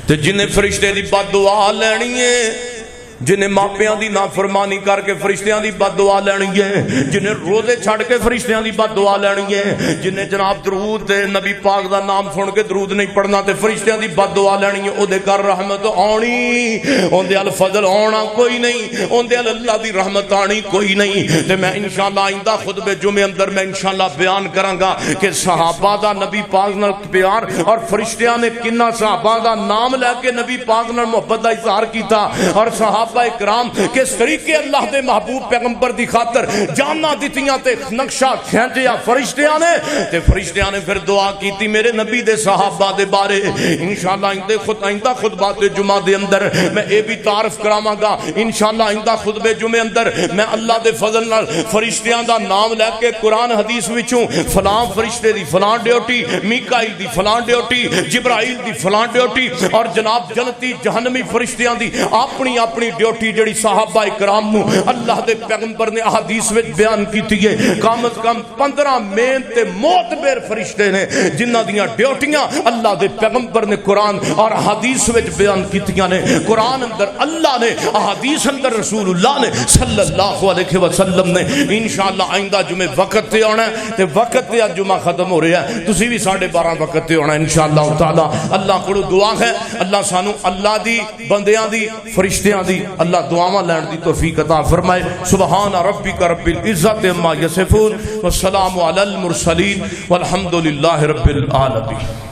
تے جن نے فرشتے دی بد دعا لینی ہے جنہیں ماپیاں دی نافرمانی کر کے فرشتیاں دی بد دعا لینی ہے جنہیں روزے چھڑ کے فرشتیاں دی بد دعا لینی ہے جنہیں جناب درود نبی پاک دا نام سن کے درود نہیں پڑھنا تے فرشتیاں دی بد دعا لینی ہے او دے کر رحمت آنی اون دے الفضل آنا کوئی نہیں اون دے اللہ دی رحمت آنی کوئی نہیں تے میں انشاءاللہ آئندہ خطبہ جمعے اندر میں انشاءاللہ بیان کروں گا کہ صحابہ دا نبی پاک نال پیار اور فرشتیاں نے کنہ صحابہ دا نام لے کے نبی پاک نال محبت دا اظہار کیتا اور صحابہ اکرام کس طریقے اللہ دے محبوب پیغمبر دی خاطر جاننا دیتیاں تے نقشہ کھینچیا فرشتیاں نے پھر دعا کیتی میرے نبی دے صحابہ دے بارے انشاءاللہ آئندہ خطبات جمعہ دے اندر میں اے بھی تعارف کراواں گا انشاءاللہ آئندہ خطبے جمعے اندر میں اللہ دے فضل نال فرشتیاں دا نام لے کے قرآن حدیث وچوں فلاں فرشتے دی فلاں ڈیوٹی میکائیل دی فلاں ڈیوٹی جبرائیل دی فلاں ڈیوٹی اور جناب جنتی جہنمی فرشتیاں دی اپنی ڈیوٹی جڑی صحابہ کرام نو اللہ دے پیغمبر نے احادیث وچ بیان کیتی ہے، کم از کم 15 مین تے معتبر فرشتے نے جنہاں دیاں ڈیوٹیاں اللہ دے پیغمبر نے قرآن اور حدیث وچ بیان کیتیاں نے۔ قرآن اندر اللہ نے، احادیث اندر رسول اللہ نے صلی اللہ علیہ وسلم نے۔ انشاءاللہ آئندہ جمعے وقت تے آنا ہے تے وقت تے جمعہ ختم ہو رہا ہے، تسی بھی 12:30 وقت تے آنا ہے انشاءاللہ تعالی۔ اللہ کو دعا ہے اللہ سانو اللہ دی بندیاں دی فرشتیاں دی اللہ دعاواں لین دی توفیق عطا فرمائے۔ سبحان ربک رب العزت عما یصفون والسلام علی المرسلین والحمد للہ رب العالمین۔